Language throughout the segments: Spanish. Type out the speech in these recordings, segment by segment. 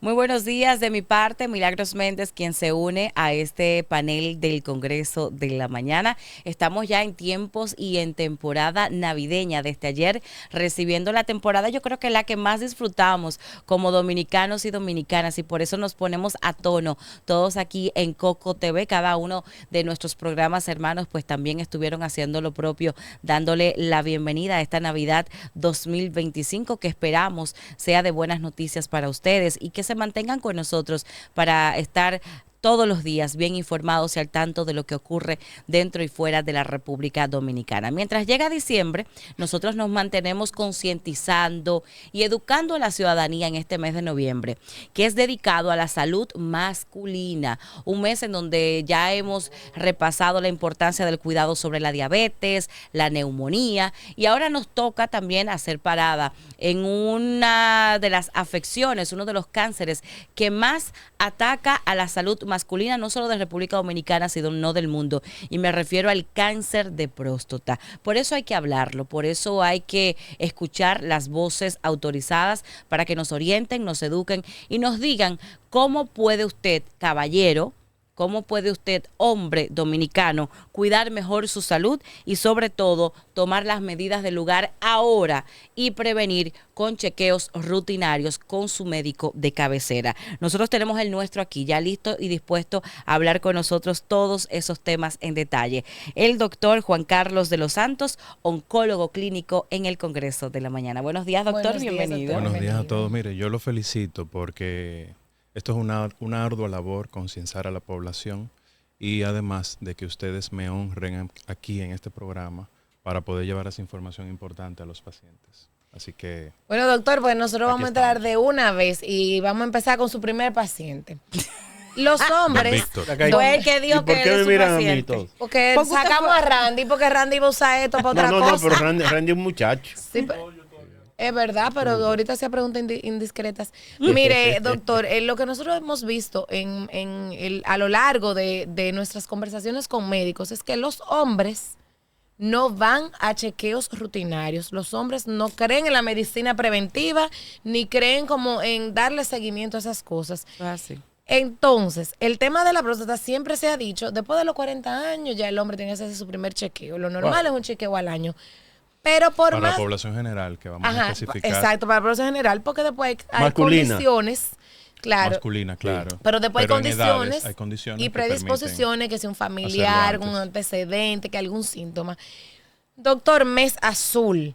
Muy buenos días de mi parte, Milagros Méndez, quien se une a este panel del Congreso de la Mañana. Estamos ya en tiempos y en temporada navideña desde ayer, recibiendo la temporada, yo creo que la que más disfrutamos como dominicanos y dominicanas, y por eso nos ponemos a tono todos aquí en Coco TV. Cada uno de nuestros programas hermanos pues también estuvieron haciendo lo propio, dándole la bienvenida a esta Navidad 2025 que esperamos sea de buenas noticias para ustedes y que se mantengan con nosotros para estar todos los días bien informados y al tanto de lo que ocurre dentro y fuera de la República Dominicana. Mientras llega diciembre, nosotros nos mantenemos concientizando y educando a la ciudadanía en este mes de noviembre, que es dedicado a la salud masculina, un mes en donde ya hemos repasado la importancia del cuidado sobre la diabetes, la neumonía, y ahora nos toca también hacer parada en una de las afecciones, uno de los cánceres que más ataca a la salud masculina, no solo de República Dominicana, sino del mundo. Y me refiero al cáncer de próstata. Por eso hay que hablarlo, por eso hay que escuchar las voces autorizadas para que nos orienten, nos eduquen y nos digan cómo puede usted, caballero, cómo puede usted, hombre dominicano, cuidar mejor su salud y sobre todo tomar las medidas del lugar ahora y prevenir con chequeos rutinarios con su médico de cabecera. Nosotros tenemos el nuestro aquí ya listo y dispuesto a hablar con nosotros todos esos temas en detalle. El doctor Juan Carlos de los Santos, oncólogo clínico en el Congreso de la Mañana. Buenos días, doctor, Buenos días, bienvenido. doctor. Buenos días a todos. Mire, yo lo felicito porque esto es una ardua labor, concienciar a la población y además de que ustedes me honren aquí en este programa para poder llevar esa información importante a los pacientes. Así que... Bueno, doctor, pues nosotros aquí vamos a entrar estamos. de una vez y vamos a empezar con su primer paciente. Los hombres, Víctor. Fue el que dijo ¿Y por que qué él me es su miran a mí paciente. todos? porque Porque usted sacamos fue- a Randy, porque Randy iba a usar esto para otra No, cosa. pero Randy es un muchacho. Sí, es verdad, pero ahorita se preguntas indiscretas. Mire, doctor, lo que nosotros hemos visto a lo largo de nuestras conversaciones con médicos es que los hombres no van a chequeos rutinarios. Los hombres no creen en la medicina preventiva ni creen como en darle seguimiento a esas cosas. Así. Entonces, el tema de la próstata siempre se ha dicho, después de los 40 años ya el hombre tiene que hacer su primer chequeo. Lo normal es un chequeo al año. Pero por Para más... la población general, que vamos a Ajá, especificar. exacto, para la población general, porque después hay Masculina. condiciones, claro, Masculina, claro. pero después Pero hay en condiciones, edades hay condiciones y que predisposiciones, que sea un hacerlo familiar, antes. un antecedente, que algún síntoma. Doctor, mes azul,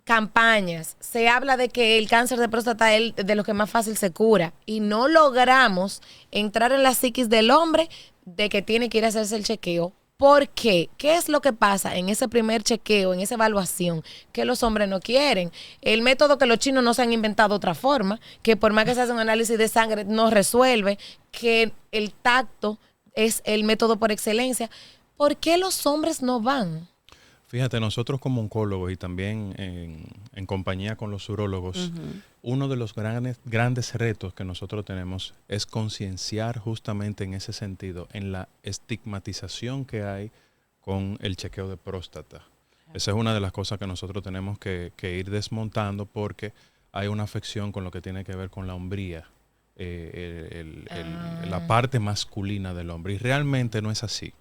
campañas, se habla de que el cáncer de próstata es de los que más fácil se cura y no logramos entrar en la psiquis del hombre de que tiene que ir a hacerse el chequeo. ¿Por qué? ¿Qué es lo que pasa en ese primer chequeo, en esa evaluación que los hombres no quieren? El método que los chinos no se han inventado otra forma, que por más que se haga un análisis de sangre no resuelve, que el tacto es el método por excelencia. ¿Por qué los hombres no van? Fíjate, nosotros como oncólogos y también en compañía con los urólogos, uno de los grandes retos que nosotros tenemos es concienciar justamente en ese sentido, en la estigmatización que hay con el chequeo de próstata. Esa es una de las cosas que nosotros tenemos que ir desmontando porque hay una afección con lo que tiene que ver con la hombría, la parte masculina del hombre. Y realmente no es así.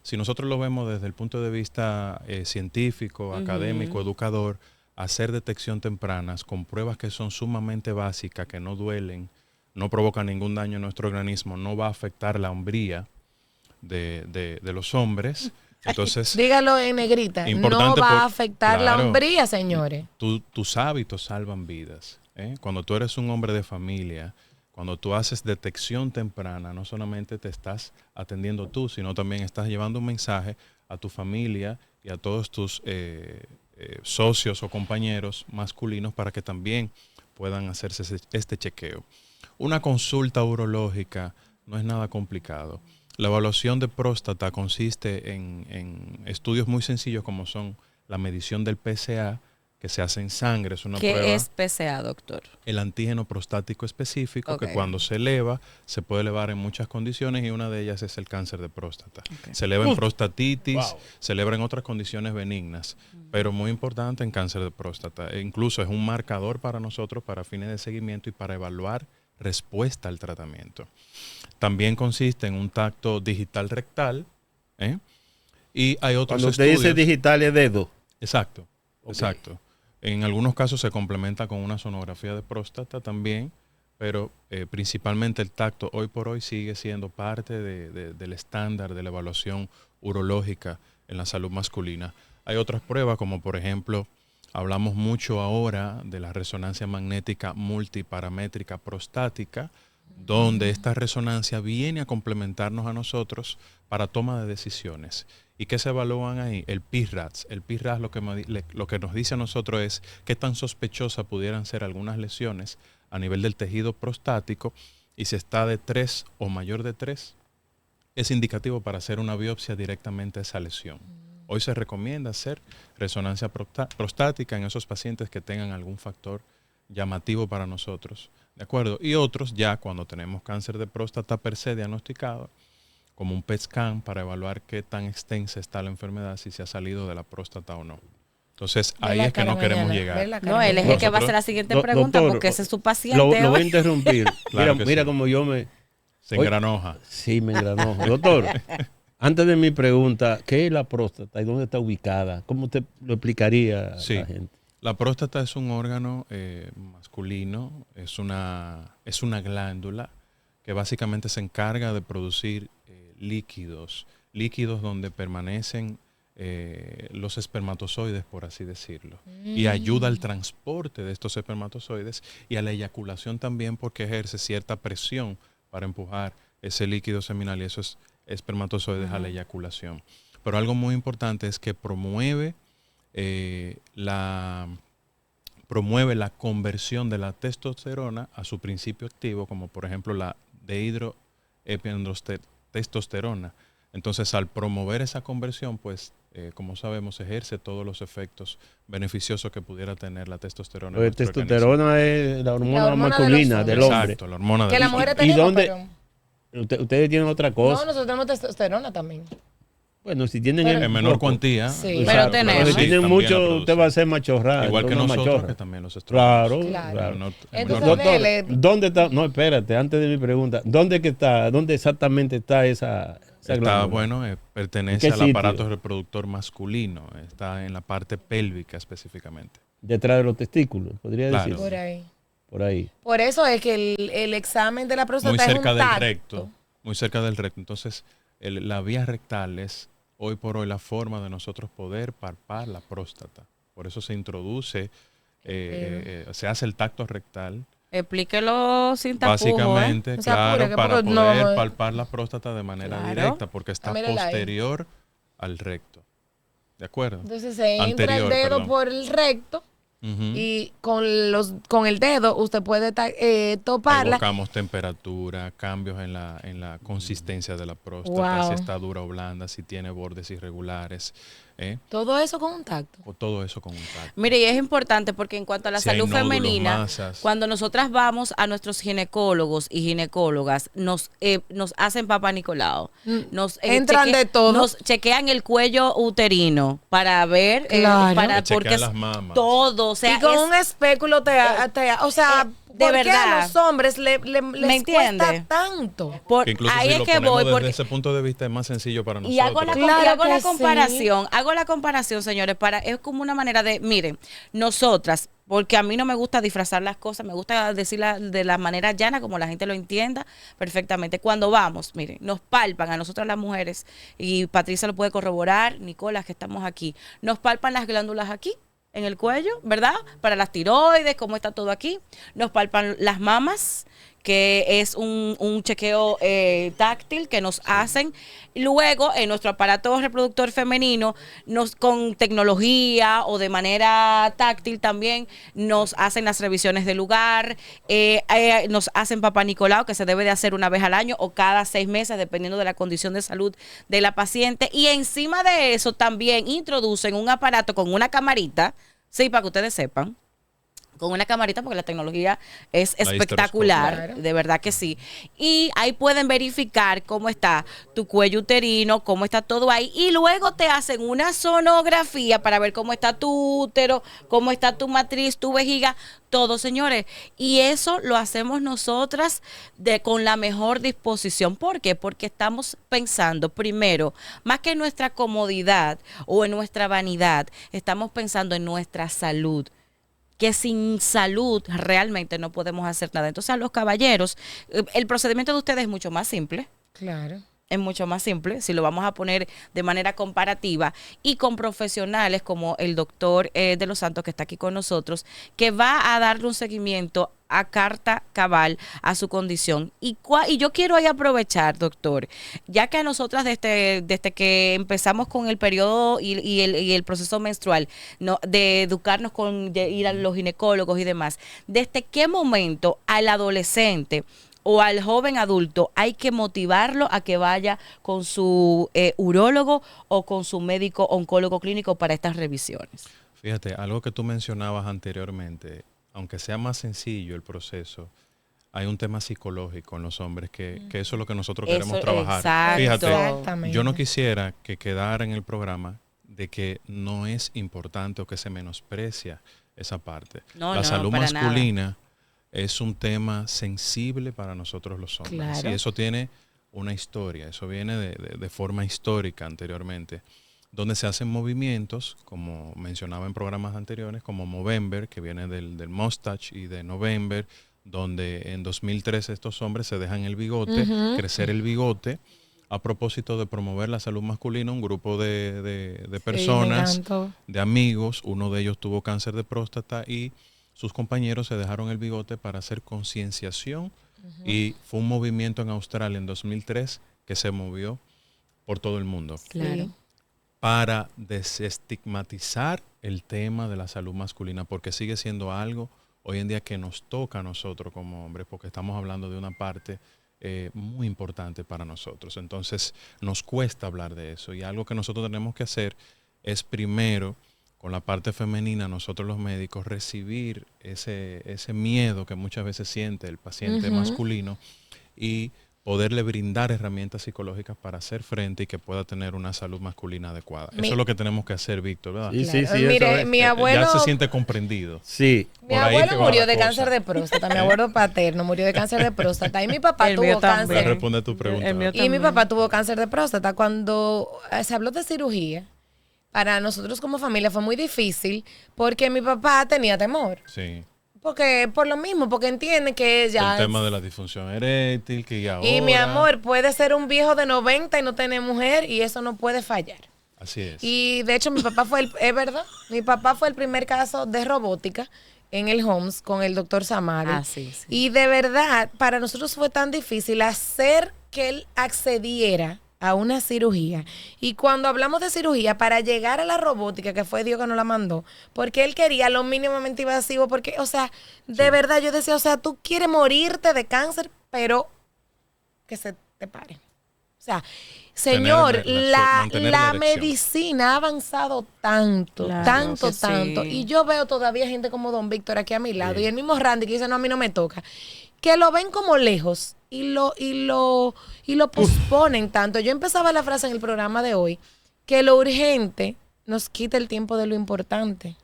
Si nosotros lo vemos desde el punto de vista científico, académico, educador, hacer detección tempranas con pruebas que son sumamente básicas, que no duelen, no provocan ningún daño en nuestro organismo, no va a afectar la hombría de los hombres. Entonces, Dígalo en negrita, no importante va a por- afectar la claro. hombría, señores. tus hábitos salvan vidas. Cuando tú eres un hombre de familia, cuando tú haces detección temprana, no solamente te estás atendiendo tú, sino también estás llevando un mensaje a tu familia y a todos tus socios o compañeros masculinos para que también puedan hacerse este chequeo. Una consulta urológica no es nada complicado. La evaluación de próstata consiste en estudios muy sencillos como son la medición del PSA, que se hace en sangre, es una prueba. ¿Qué es PSA, doctor? El antígeno prostático específico, Ok. que cuando se eleva, se puede elevar en muchas condiciones y una de ellas es el cáncer de próstata. Ok. Se eleva en prostatitis, Wow. se eleva en otras condiciones benignas, pero muy importante en cáncer de próstata. E incluso es un marcador para nosotros para fines de seguimiento y para evaluar respuesta al tratamiento. También consiste en un tacto digital rectal, ¿eh? Y hay otros Cuando usted estudios. dice digital es dedo. Exacto, Ok. exacto. En algunos casos se complementa con una sonografía de próstata también, pero principalmente el tacto hoy por hoy sigue siendo parte del estándar de la evaluación urológica en la salud masculina. Hay otras pruebas, como por ejemplo, hablamos mucho ahora de la resonancia magnética multiparamétrica prostática, donde esta resonancia viene a complementarnos a nosotros para toma de decisiones. ¿Y qué se evalúan ahí? El PIRADS. El PIRADS lo que nos dice a nosotros es qué tan sospechosa pudieran ser algunas lesiones a nivel del tejido prostático, y si está de 3 o mayor de 3, es indicativo para hacer una biopsia directamente a esa lesión. Hoy se recomienda hacer resonancia prostática en esos pacientes que tengan algún factor llamativo para nosotros, ¿de acuerdo? Y otros ya cuando tenemos cáncer de próstata per se diagnosticado, como un PET scan para evaluar qué tan extensa está la enfermedad, si se ha salido de la próstata o no. Entonces ahí es que no queremos llegar. No, él es el que va a hacer la siguiente pregunta doctor, porque ese es su paciente. Lo voy a interrumpir. Claro que mira sí. como yo me... Se engranoja. Sí, me engranojo. Doctor, antes de mi pregunta, ¿qué es la próstata y dónde está ubicada? ¿Cómo usted lo explicaría a Sí. la gente? La próstata es un órgano masculino, es una glándula que básicamente se encarga de producir líquidos donde permanecen los espermatozoides, por así decirlo, y ayuda al transporte de estos espermatozoides y a la eyaculación también, porque ejerce cierta presión para empujar ese líquido seminal y esos espermatozoides a la eyaculación. Pero algo muy importante es que promueve la conversión de la testosterona a su principio activo, como por ejemplo la dehidroepiandrosterotestosterona. Entonces, al promover esa conversión, pues, como sabemos, ejerce todos los efectos beneficiosos que pudiera tener la testosterona. La testosterona es la hormona masculina del hombre. Exacto, la hormona Que del las hombre. mujeres tenemos, dónde- pero... Ustedes tienen otra cosa. No, nosotros tenemos testosterona también. Bueno, si tienen Pero- En menor poco. cuantía. Sí. Pero tenemos. Si sí, tienen también la mucho, produce. usted va a ser machorra. Igual que una nosotros, machorra. que también los estrógenos. Claro, Claro. claro. Entonces, Doctor, dele. ¿dónde está? No, espérate, antes de mi pregunta. ¿Dónde exactamente está esa Está, glándula? bueno, ¿En pertenece qué al sitio? aparato reproductor masculino. Está en la parte pélvica específicamente. Detrás de los testículos, podría Claro. decir. Por ahí. Por ahí. Por eso es que el examen de la próstata Muy es cerca un del tacto. recto. Muy cerca del recto. Entonces, la vía rectal es hoy por hoy la forma de nosotros poder palpar la próstata. Por eso se introduce, se hace el tacto rectal. Explíquelo sin tapujos. Básicamente, No se apure, claro, que para poco no poder vamos a- palpar la próstata de manera Claro. directa, porque está Mírala ahí. posterior al recto. ¿De acuerdo? Entonces se entra Anterior, el dedo perdón. por el recto Ujú. y con el dedo usted puede Ahí toparla. buscamos temperatura, cambios en la consistencia de la próstata, Wow. si está dura o blanda, si tiene bordes irregulares, Todo eso con un tacto. o todo eso con un tacto. Mire, y es importante porque en cuanto a la Si hay salud nódulos, femenina, masas. cuando nosotras vamos a nuestros ginecólogos y ginecólogas, nos hacen papá Nicolau. Nos Entran de todo. Nos chequean el cuello uterino para ver, Claro. Le chequean porque es las mamas. todo, o sea, y con es- un espéculo o sea, de ¿por qué verdad. a los hombres les entiende? cuesta tanto? Que incluso ahí si es lo que ponemos voy desde porque ese punto de vista es más sencillo para nosotros. y hago la, Claro y hago que la sí. comparación, señores, es como una manera de, miren, nosotras, porque a mí no me gusta disfrazar las cosas, me gusta decirlas de la manera llana, como la gente lo entienda perfectamente. Cuando vamos, miren, nos palpan a nosotras las mujeres, y Patricia lo puede corroborar, Nicolás, que estamos aquí, nos palpan las glándulas aquí, en el cuello, ¿verdad? Para las tiroides, cómo está todo aquí. Nos palpan las mamas, que es un chequeo táctil que nos hacen. Luego, en nuestro aparato reproductor femenino, con tecnología o de manera táctil también, nos hacen las revisiones del lugar, nos hacen papá Nicolau, que se debe de hacer una vez al año o cada 6 meses, dependiendo de la condición de salud de la paciente. Y encima de eso, también introducen un aparato con una camarita, sí, para que ustedes sepan, con una camarita, porque la tecnología es La espectacular, histeroscopia. de verdad que sí. Y ahí pueden verificar cómo está tu cuello uterino, cómo está todo ahí, y luego te hacen una sonografía para ver cómo está tu útero, cómo está tu matriz, tu vejiga, todo, señores. Y eso lo hacemos nosotras con la mejor disposición. ¿Por qué? Porque estamos pensando, primero, más que en nuestra comodidad o en nuestra vanidad, estamos pensando en nuestra salud, que sin salud realmente no podemos hacer nada. Entonces, a los caballeros, el procedimiento de ustedes es mucho más simple. Claro. Es mucho más simple, si lo vamos a poner de manera comparativa, y con profesionales como el doctor de los Santos, que está aquí con nosotros, que va a darle un seguimiento a carta cabal a su condición. Y yo quiero ahí aprovechar, doctor, ya que a nosotras desde que empezamos con el periodo y el proceso menstrual, no, de educarnos de ir a los ginecólogos y demás, ¿desde qué momento al adolescente o al joven adulto hay que motivarlo a que vaya con su urólogo o con su médico oncólogo clínico para estas revisiones? Fíjate, algo que tú mencionabas anteriormente, aunque sea más sencillo el proceso, hay un tema psicológico en los hombres que eso es lo que nosotros queremos trabajar. Exacto. Fíjate, Exactamente. yo no quisiera que quedara en el programa de que no es importante o que se menosprecia esa parte. No, La no, salud para masculina es un tema sensible para nosotros los hombres. Claro. Y eso tiene una historia, eso viene de forma histórica anteriormente, donde se hacen movimientos, como mencionaba en programas anteriores, como Movember, que viene del Mustache, y de November, donde en 2013 estos hombres se dejan el bigote, crecer el bigote, a propósito de promover la salud masculina. Un grupo de personas, Sí, me encantó. de amigos, uno de ellos tuvo cáncer de próstata y sus compañeros se dejaron el bigote para hacer concienciación, y fue un movimiento en Australia en 2003 que se movió por todo el mundo Claro. para desestigmatizar el tema de la salud masculina, porque sigue siendo algo hoy en día que nos toca a nosotros como hombres, porque estamos hablando de una parte muy importante para nosotros. Entonces nos cuesta hablar de eso, y algo que nosotros tenemos que hacer es, primero, con la parte femenina, nosotros los médicos, recibir ese miedo que muchas veces siente el paciente masculino, y poderle brindar herramientas psicológicas para hacer frente y que pueda tener una salud masculina adecuada. Eso es lo que tenemos que hacer, Víctor, ¿verdad? Sí, Claro. sí, Mire, eso es. mi abuelo, Ya se siente comprendido. Sí. mi por ahí abuelo que va murió la de cosa. cáncer de próstata, mi abuelo paterno murió de cáncer de próstata, y mi papá El mío tuvo también. Voy a cáncer. responder tu pregunta. El mío ¿verdad? Y mi papá tuvo cáncer de próstata. Cuando se habló de cirugía, para nosotros como familia fue muy difícil, porque mi papá tenía temor. Sí. Porque por lo mismo, porque entiende que ya... El tema de la disfunción eréctil, que ya ahora... Y mi amor, puede ser un viejo de 90 y no tener mujer, y eso no puede fallar. Así es. Y de hecho mi papá es verdad, mi papá fue el primer caso de robótica en el Homs con el doctor Samadi. Ah, sí, sí. Y de verdad, para nosotros fue tan difícil hacer que él accediera a una cirugía. Y cuando hablamos de cirugía, para llegar a la robótica, que fue Dios que nos la mandó, porque él quería lo mínimamente invasivo, porque, o sea, de verdad yo decía, o sea, tú quieres morirte de cáncer, pero que se te pare. O sea, señor, mantener la erección. medicina ha avanzado tanto, Claro tanto, que sí. tanto. Y yo veo todavía gente como Don Víctor aquí a mi lado, Sí. y el mismo Randy que dice, no, a mí no me toca, que lo ven como lejos y lo posponen tanto. Yo empezaba la frase en el programa de hoy, que lo urgente nos quita el tiempo de lo importante.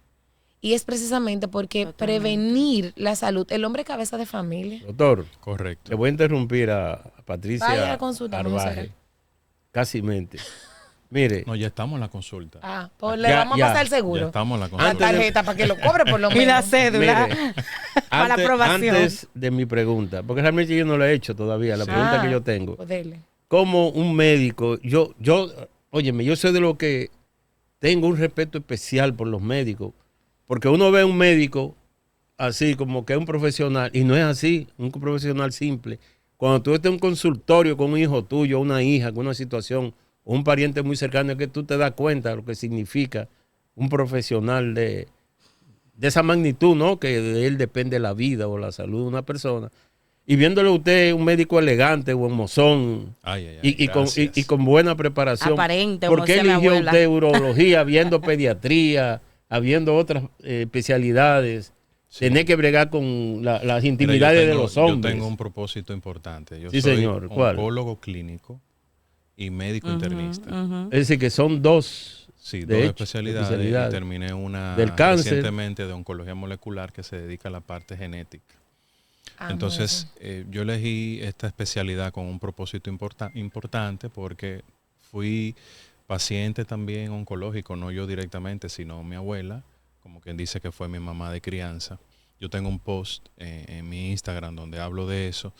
Y es precisamente porque Totalmente. prevenir la salud, el hombre cabeza de familia. Doctor, Correcto. le voy a interrumpir a Patricia Vaya a la consulta, ¿cómo Carvaje. será? Casi mente. Mire, No, ya estamos en la consulta. Ah, pues le Ya, vamos ya. a pasar el Ya seguro. estamos en la La consulta. Antes de- tarjeta para que lo cobre por lo menos. Y la cédula mire, para la aprobación. antes de mi pregunta, porque realmente yo no la he hecho todavía, la pregunta Ah, que yo tengo. pues dele. Como un médico, óyeme, yo soy de lo que tengo un respeto especial por los médicos, porque uno ve a un médico así como que es un profesional, y no es así, un profesional simple. Cuando tú estás en un consultorio con un hijo tuyo, una hija, con una situación, o un pariente muy cercano, es que tú te das cuenta de lo que significa un profesional de esa magnitud, ¿no? Que de él depende la vida o la salud de una persona. Y viéndole a usted un médico elegante, buen mozón, Ay, ay, ay, gracias. y con buena preparación. Aparente, ¿Por como qué decía mi eligió abuela. usted urología, habiendo pediatría, habiendo otras especialidades? tener que bregar con las Mira, intimidades de los hombres. Yo tengo un propósito importante. Yo Sí, soy señor. ¿Cuál? oncólogo clínico y médico internista. Es decir, que son dos, Sí, de dos hecho, especialidades. Y terminé una Del cáncer. recientemente de oncología molecular que se dedica a la parte genética. Ah, Entonces, yo elegí esta especialidad con un propósito importante porque fui paciente también oncológico, no yo directamente, sino mi abuela, como quien dice que fue mi mamá de crianza. Yo tengo un post en mi Instagram donde hablo de eso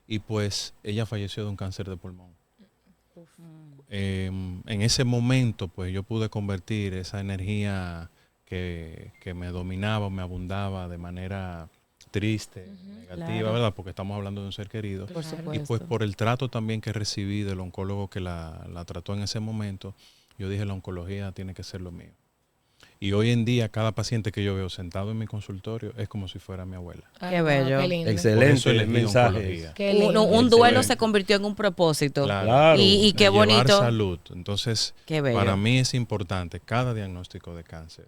y pues ella falleció de un cáncer de pulmón. En ese momento pues yo pude convertir esa energía que me dominaba, me abundaba de manera triste, negativa, claro. ¿verdad? Porque estamos hablando de un ser querido. Por Y supuesto. pues por el trato también que recibí del oncólogo que la trató en ese momento, yo dije la oncología tiene que ser lo mío. Y hoy en día cada paciente que yo veo sentado en mi consultorio es como si fuera mi abuela. Qué bello. Qué lindo. Por eso Excelente elegí mensaje. oncología. Qué lindo. Un duelo Excelente. se convirtió en un propósito. Claro. Y qué de llevar bonito. salud. Entonces, Qué bello. para mí es importante cada diagnóstico de cáncer,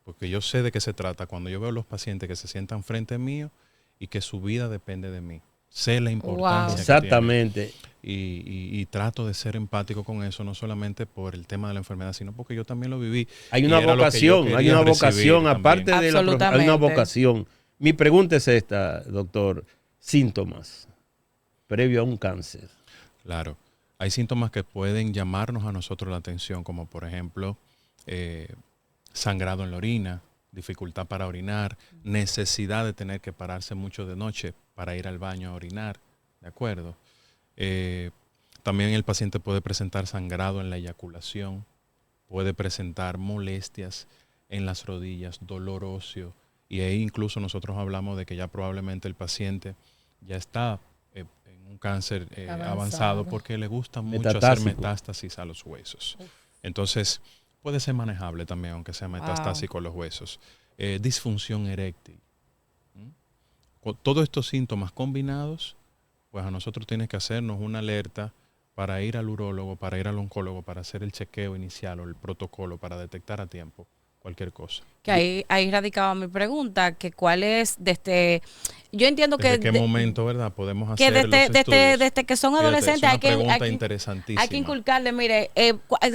porque yo sé de qué se trata cuando yo veo a los pacientes que se sientan frente mío y que su vida depende de mí. Sé la importancia que Exactamente. tiene. Y trato de ser empático con eso, no solamente por el tema de la enfermedad, sino porque yo también lo viví. Hay y una era lo que yo vocación, hay quería una recibir vocación, también. aparte de la hay una Absolutamente. vocación. Mi pregunta es esta, doctor. Síntomas previo a un cáncer. Claro. Hay síntomas que pueden llamarnos a nosotros la atención, como por ejemplo sangrado en la orina, dificultad para orinar, necesidad de tener que pararse mucho de noche para ir al baño a orinar, ¿de acuerdo? También el paciente puede presentar sangrado en la eyaculación, puede presentar molestias en las rodillas, dolor óseo, y ahí incluso nosotros hablamos de que ya probablemente el paciente ya está en un cáncer avanzado porque le gusta mucho hacer Metatásico. metástasis a los huesos. Entonces, puede ser manejable también, aunque sea metastásico a los huesos. Disfunción eréctil. Con todos estos síntomas combinados, pues a nosotros tiene que hacernos una alerta para ir al urólogo, para ir al oncólogo, para hacer el chequeo inicial o el protocolo para detectar a tiempo cualquier cosa. Que ahí radicaba mi pregunta, que cuál es yo entiendo ¿Desde que qué momento, verdad, podemos que hacer los estudios? desde que son Fíjate, adolescentes es una pregunta interesantísima. hay que inculcarle, mire,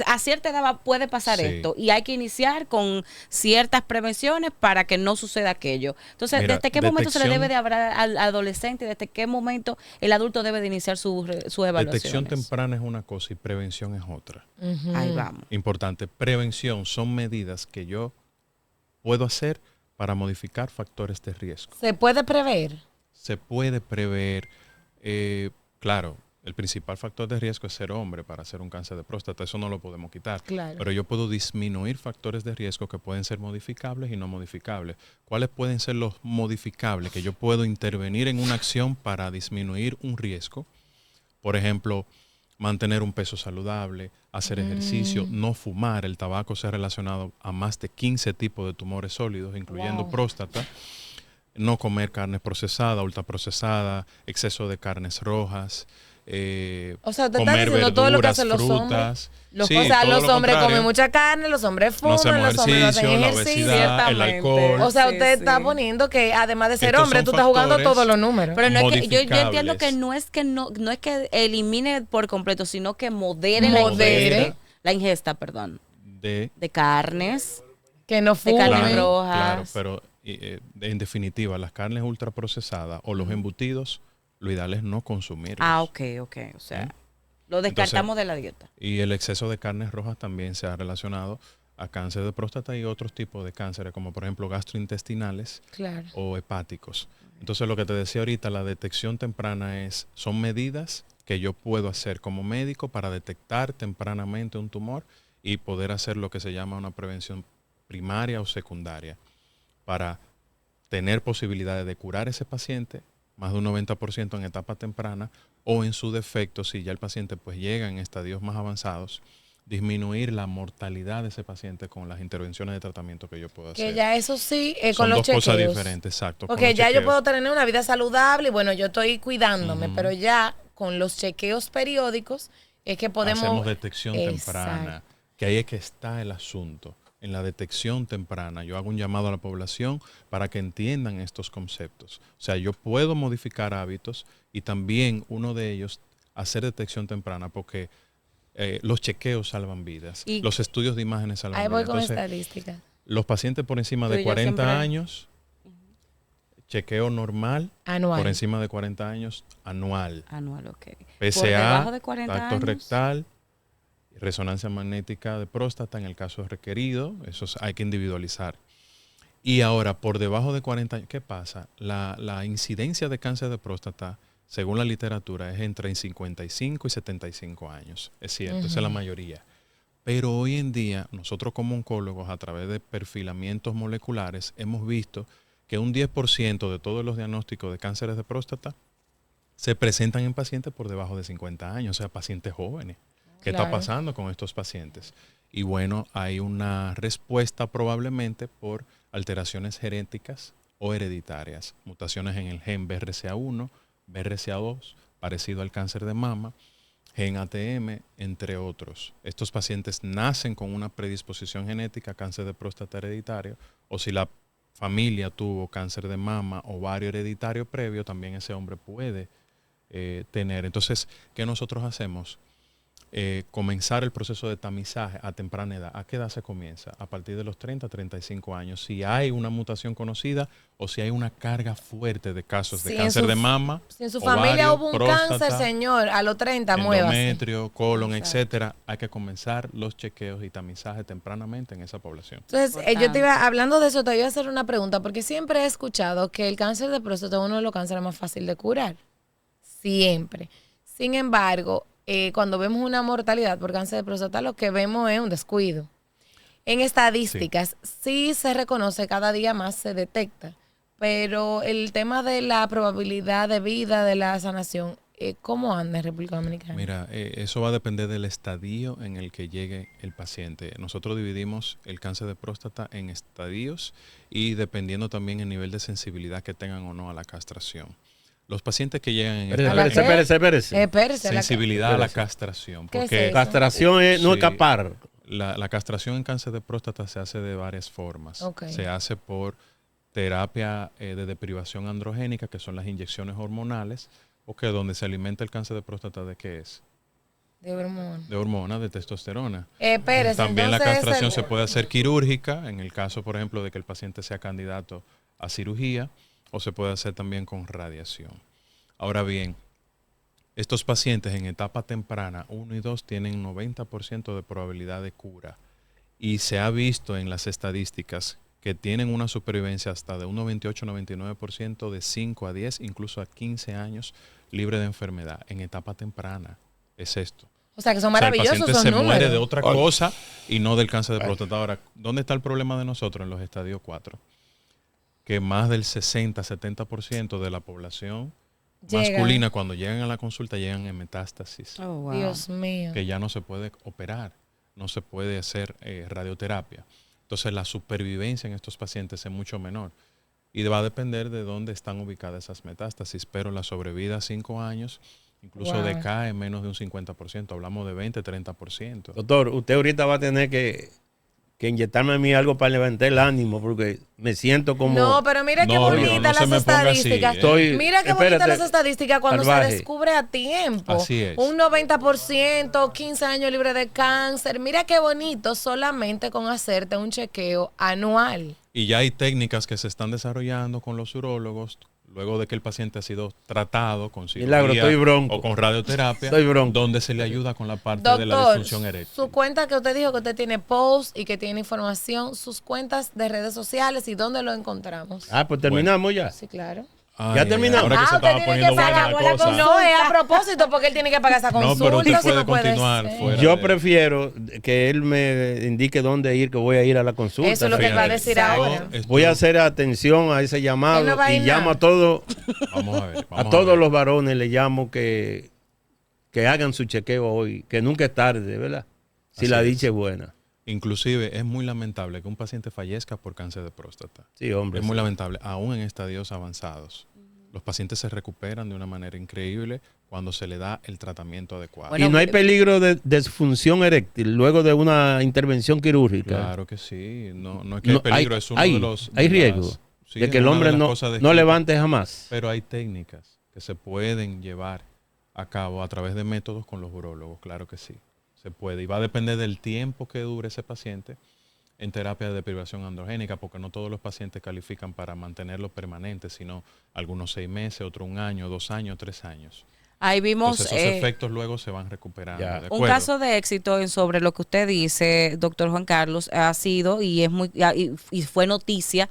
a cierta edad puede pasar Sí. esto y hay que iniciar con ciertas prevenciones para que no suceda aquello. Entonces, Mira, ¿desde qué momento se le detección- debe de hablar al adolescente y desde qué momento el adulto debe de iniciar sus evaluaciones? Detección temprana es una cosa y prevención es otra. Ahí vamos. Importante. Prevención son medidas que yo puedo hacer para modificar factores de riesgo. ¿Se puede prever? Se puede prever, claro, el principal factor de riesgo es ser hombre para hacer un cáncer de próstata, eso no lo podemos quitar. Claro. Pero yo puedo disminuir factores de riesgo que pueden ser modificables y no modificables. ¿Cuáles pueden ser los modificables que yo puedo intervenir en una acción para disminuir un riesgo? Por ejemplo, mantener un peso saludable, hacer ejercicio, no fumar. El tabaco se ha relacionado a más de 15 tipos de tumores sólidos, incluyendo Wow. próstata. No comer carne procesada, ultraprocesada, exceso de carnes rojas. O sea, usted está comer diciendo todo lo que hacen los frutas. hombres. Sí, o sea, todo los lo hombres contrario. comen mucha carne, los hombres No fuman, hacemos los hombres no hacen ejercicio, la ejercicio. obesidad, el Ciertamente. alcohol. O sea, Sí, usted sí. está poniendo que además de ser Estos hombre, son tú estás jugando factores todos los números. Pero no es que yo entiendo que modificables. no es que elimine por completo, sino que modere la Modere. ingesta, perdón, de de carnes. Que no de carne fumen. roja. Claro, rojas. pero en definitiva, las carnes ultraprocesadas o los embutidos, lo ideal es no consumirlos. Ah, ok. O sea, lo descartamos de la dieta. Y el exceso de carnes rojas también se ha relacionado a cáncer de próstata y otros tipos de cánceres, como por ejemplo gastrointestinales Claro. o hepáticos. Entonces, lo que te decía ahorita, la detección temprana son medidas que yo puedo hacer como médico para detectar tempranamente un tumor y poder hacer lo que se llama una prevención primaria o secundaria para tener posibilidades de curar a ese paciente, más de un 90% en etapa temprana, o en su defecto, si ya el paciente pues llega en estadios más avanzados, disminuir la mortalidad de ese paciente con las intervenciones de tratamiento que yo puedo hacer. Que ya eso sí, Son con los dos chequeos. cosas diferentes, exacto. con Porque los ya yo chequeos. puedo tener una vida saludable y bueno, yo estoy cuidándome, pero ya con los chequeos periódicos es que podemos... Hacemos detección Exacto. temprana, que ahí es que está el asunto. en la detección temprana. Yo hago un llamado a la población para que entiendan estos conceptos. O sea, yo puedo modificar hábitos y también uno de ellos hacer detección temprana porque los chequeos salvan vidas. Y- Los estudios de imágenes salvan Ahí voy vidas. con Entonces, estadísticas. los pacientes por encima Tú de y yo 40 siempre- años, chequeo normal, Anual. por encima de 40 años, anual. Anual, ok. Por PSA, debajo de 40 tacto años. rectal, resonancia magnética de próstata en el caso requerido, eso hay que individualizar. Y ahora, por debajo de 40 años, ¿qué pasa? La incidencia de cáncer de próstata, según la literatura, es entre 55 y 75 años. Es cierto, esa es la mayoría. Pero hoy en día, nosotros como oncólogos, a través de perfilamientos moleculares, hemos visto que un 10% de todos los diagnósticos de cánceres de próstata se presentan en pacientes por debajo de 50 años, o sea, pacientes jóvenes. ¿Qué está Claro. pasando con estos pacientes? Y bueno, hay una respuesta probablemente por alteraciones genéticas o hereditarias, mutaciones en el gen BRCA1, BRCA2, parecido al cáncer de mama, gen ATM, entre otros. Estos pacientes nacen con una predisposición genética a cáncer de próstata hereditario, o si la familia tuvo cáncer de mama, ovario hereditario previo, también ese hombre puede tener. Entonces, ¿qué nosotros hacemos? Comenzar el proceso de tamizaje a temprana edad. ¿A qué edad se comienza? A partir de los 30 a 35 años. Si hay una mutación conocida o si hay una carga fuerte de casos de Si cáncer en su- de mama, Si en su ovario, familia hubo un próstata, cáncer, señor, a los 30, muévase. endometrio, colon, Exacto. etcétera, hay que comenzar los chequeos y tamizaje tempranamente en esa población. Entonces, yo te Importante. iba, hablando de eso, te iba a hacer una pregunta, porque siempre he escuchado que el cáncer de próstata es uno de los cánceres más fáciles de curar. Siempre. Sin embargo, cuando vemos una mortalidad por cáncer de próstata, lo que vemos es un descuido. En estadísticas, sí se reconoce, cada día más se detecta, pero el tema de la probabilidad de vida, de la sanación, ¿cómo anda en República Dominicana? Mira, eso va a depender del estadio en el que llegue el paciente. Nosotros dividimos el cáncer de próstata en estadios y dependiendo también el nivel de sensibilidad que tengan o no a la castración. Los pacientes que llegan en Espérese, estadio espérese. Espérese, sensibilidad a la Espérese. castración, ¿Qué es porque eso? Castración es no Sí. escapar. la castración en cáncer de próstata se hace de varias formas. Ok. Se hace por terapia de deprivación androgénica, que son las inyecciones hormonales, o que donde se alimenta el cáncer de próstata, ¿de qué es? de hormona. De hormonas, de testosterona. Espérese, También la entonces, castración se puede hacer quirúrgica, en el caso, por ejemplo, de que el paciente sea candidato a cirugía, o se puede hacer también con radiación. Ahora bien, estos pacientes en etapa temprana, 1 y 2, tienen 90% de probabilidad de cura. Y se ha visto en las estadísticas que tienen una supervivencia hasta de un 98-99% de 5 a 10, incluso a 15 años libre de enfermedad en etapa temprana. Es esto. O sea, que son O sea, el maravillosos paciente esos se números. muere de otra cosa y no del cáncer de próstata. Ahora, ¿dónde está el problema de nosotros en los estadios 4? Que más del 60-70% de la población Llega. masculina, cuando llegan a la consulta, llegan en metástasis, Oh, wow. Dios mío. que ya no se puede operar, no se puede hacer radioterapia. Entonces, la supervivencia en estos pacientes es mucho menor. Y va a depender de dónde están ubicadas esas metástasis, pero la sobrevida a 5 años incluso Wow. decae en menos de un 50%. Hablamos de 20-30%. Doctor, usted ahorita va a tener que inyectarme a mí algo para levantar el ánimo, porque me siento como... No, pero mira qué No, no, bonitas no se las me ponga así, estadísticas. Estoy- Mira qué espérate, bonitas las estadísticas cuando salvaje. se descubre a tiempo. Así es. Un 90%, 15 años libre de cáncer. Mira qué bonito solamente con hacerte un chequeo anual. Y ya hay técnicas que se están desarrollando con los urólogos luego de que el paciente ha sido tratado con cirugía Milagro, estoy bronco. o con radioterapia, Estoy bronco. donde se le ayuda con la parte de la Doctor, disfunción eréctil. su cuenta que usted dijo que usted tiene post y que tiene información, sus cuentas de redes sociales y dónde lo encontramos. Ah, pues terminamos ya. Sí, claro. Ay, ya terminamos. Ahora que se usted estaba tiene poniendo que buena pagar la la cosa. No, es a propósito porque él tiene que pagar esa No, consulta. pero usted si puede no puede continuar ser. fuera. Yo de- prefiero que él me indique dónde ir, que voy a ir a la consulta. Eso es lo que él va a Fíjate, decir yo ahora. estoy- Voy a hacer atención a ese llamado Él no va a y ir llamo nada. a todos Vamos a ver. a vamos todos ver. los varones, le llamo que hagan su chequeo hoy, que nunca es tarde, ¿verdad? Si Así la es. dicha es buena. Inclusive es muy lamentable que un paciente fallezca por cáncer de próstata. Sí, hombre. Es muy sí. lamentable, aún en estadios avanzados. Los pacientes se recuperan de una manera increíble cuando se le da el tratamiento adecuado. Bueno, y no hay peligro de disfunción eréctil luego de una intervención quirúrgica. Claro que sí. No es que hay peligro, es uno de los... Hay riesgo sí, de que el una hombre de las no cosas descritas. levante jamás. Pero hay técnicas que se pueden llevar a cabo a través de métodos con los urólogos, claro que sí, se puede. Y va a depender del tiempo que dure ese paciente en terapia de deprivación androgénica, porque no todos los pacientes califican para mantenerlo permanente, sino algunos 6 meses, otros 1 año, 2 años, 3 años. Ahí vimos Entonces esos efectos luego se van recuperando. Ya. ¿De un acuerdo? caso de éxito sobre lo que usted dice, doctor Juan Carlos, ha sido y es muy y fue noticia.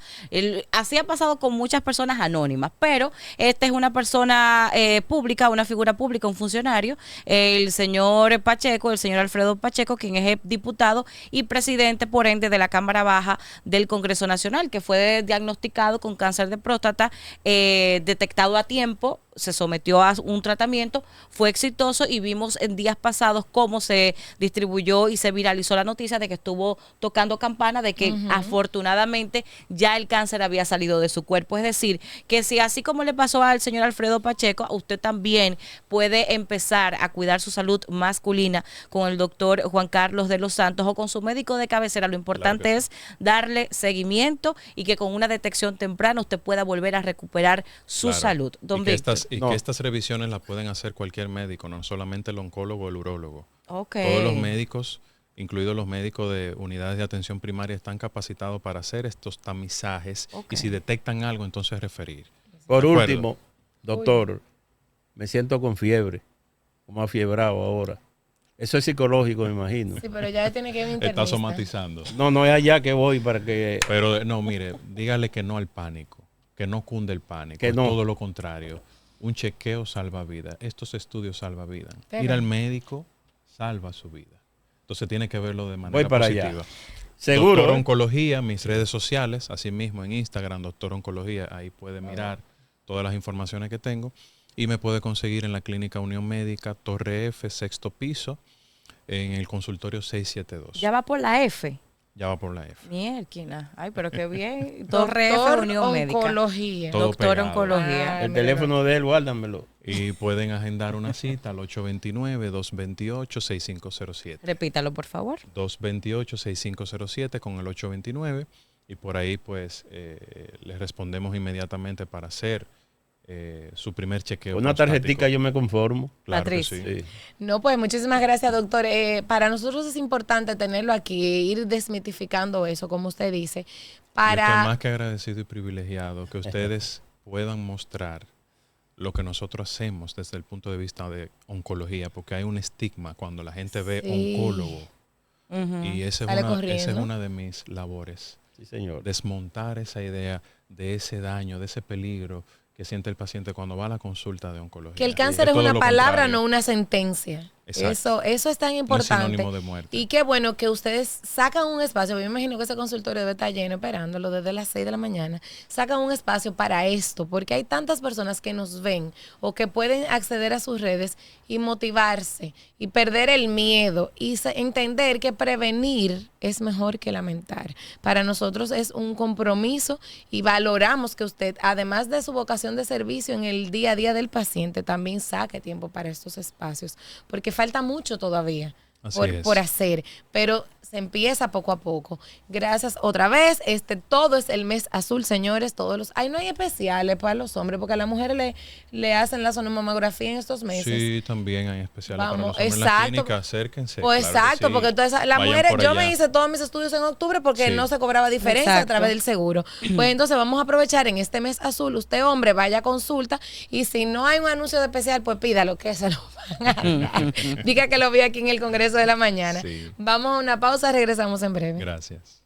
Así ha pasado con muchas personas anónimas, pero esta es una persona pública, una figura pública, un funcionario, el señor Pacheco, el señor Alfredo Pacheco, quien es diputado y presidente por ende de la Cámara Baja del Congreso Nacional, que fue diagnosticado con cáncer de próstata, detectado a tiempo, se sometió a un tratamiento, fue exitoso y vimos en días pasados cómo se distribuyó y se viralizó la noticia de que estuvo tocando campana, de que afortunadamente ya el cáncer había salido de su cuerpo. Es decir, que si así como le pasó al señor Alfredo Pacheco, usted también puede empezar a cuidar su salud masculina con el doctor Juan Carlos de los Santos o con su médico de cabecera. Lo importante Claro que es darle seguimiento y que con una detección temprana usted pueda volver a recuperar su Claro. salud. Don y que Víctor. No. que estas revisiones las pueden hacer cualquier médico, no solamente el oncólogo o el urólogo. Ok. Todos los médicos, incluidos los médicos de unidades de atención primaria, están capacitados para hacer estos tamizajes Ok. y si detectan algo, entonces referir. Por De acuerdo. último, doctor, me siento con fiebre, como afiebrado ahora. Eso es psicológico, me imagino. Sí, pero ya tiene que ir un Está internista. somatizando. No es allá que voy para que... Pero no, mire, dígale que no al pánico, que no cunde el pánico, Que es no. todo lo contrario. Un chequeo salva vida. Estos estudios salva vida. Pero- Ir al médico salva su vida. Entonces tiene que verlo de manera Voy para positiva. allá. Seguro. Doctor ¿eh? Oncología, mis redes sociales, así mismo en Instagram, Doctor Oncología, ahí puede mirar todas las informaciones que tengo. Y me puede conseguir en la Clínica Unión Médica, Torre F, 6º piso, en el consultorio 672. Ya va por la F. Ya va por la F. Mierda. Ay, pero qué bien. Torre F, Doctor Unión Médica. Oncología. Todo Doctor pegado. Oncología. El teléfono de él, guárdamelo. Y pueden agendar una cita al 829-228-6507. Repítalo, por favor. 228-6507 con el 829. Y por ahí, pues, les respondemos inmediatamente para hacer su primer chequeo. Una prostático. tarjetica yo me conformo. Claro que Patricia. sí. Sí. No, pues muchísimas gracias, doctor. Para nosotros es importante tenerlo aquí, ir desmitificando eso, como usted dice, Y estoy para... más que agradecido y privilegiado que ustedes puedan mostrar lo que nosotros hacemos desde el punto de vista de oncología, porque hay un estigma cuando la gente ve Sí. oncólogo. Ujú. Y esa Sale es una corriendo. de mis labores. Sí, señor. Desmontar esa idea de ese daño, de ese peligro que siente el paciente cuando va a la consulta de oncología. Que el cáncer es todo una lo palabra, contrario. no una sentencia. Exacto. Eso es tan No es importante. sinónimo de muerte. Y qué bueno que ustedes sacan un espacio. Yo me imagino que ese consultorio debe estar lleno esperándolo desde las 6 de la mañana. Sacan un espacio para esto, porque hay tantas personas que nos ven o que pueden acceder a sus redes y motivarse y perder el miedo y entender que prevenir es mejor que lamentar. Para nosotros es un compromiso y valoramos que usted, además de su vocación de servicio en el día a día del paciente, también saque tiempo para estos espacios, porque falta mucho todavía Así es. por hacer, pero se empieza poco a poco. Gracias otra vez. Todo es el mes azul, señores. No hay especiales para los hombres, porque a las mujeres le hacen la sonomamografía en estos meses. Sí, también hay especiales para Vamos, los hombres en la exacto. clínica. Acérquense. Pues claro que exacto, sí. porque entonces las Vayan mujeres, por yo allá. me hice todos mis estudios en octubre porque Sí. no se cobraba diferencia Exacto. a través del seguro. Pues entonces vamos a aprovechar en este mes azul, usted hombre vaya a consulta y si no hay un anuncio de especial, pues pídalo que se lo van a dar. Diga que lo vi aquí en el Congreso de la Mañana. Sí. Vamos a una pausa, regresamos en breve. Gracias.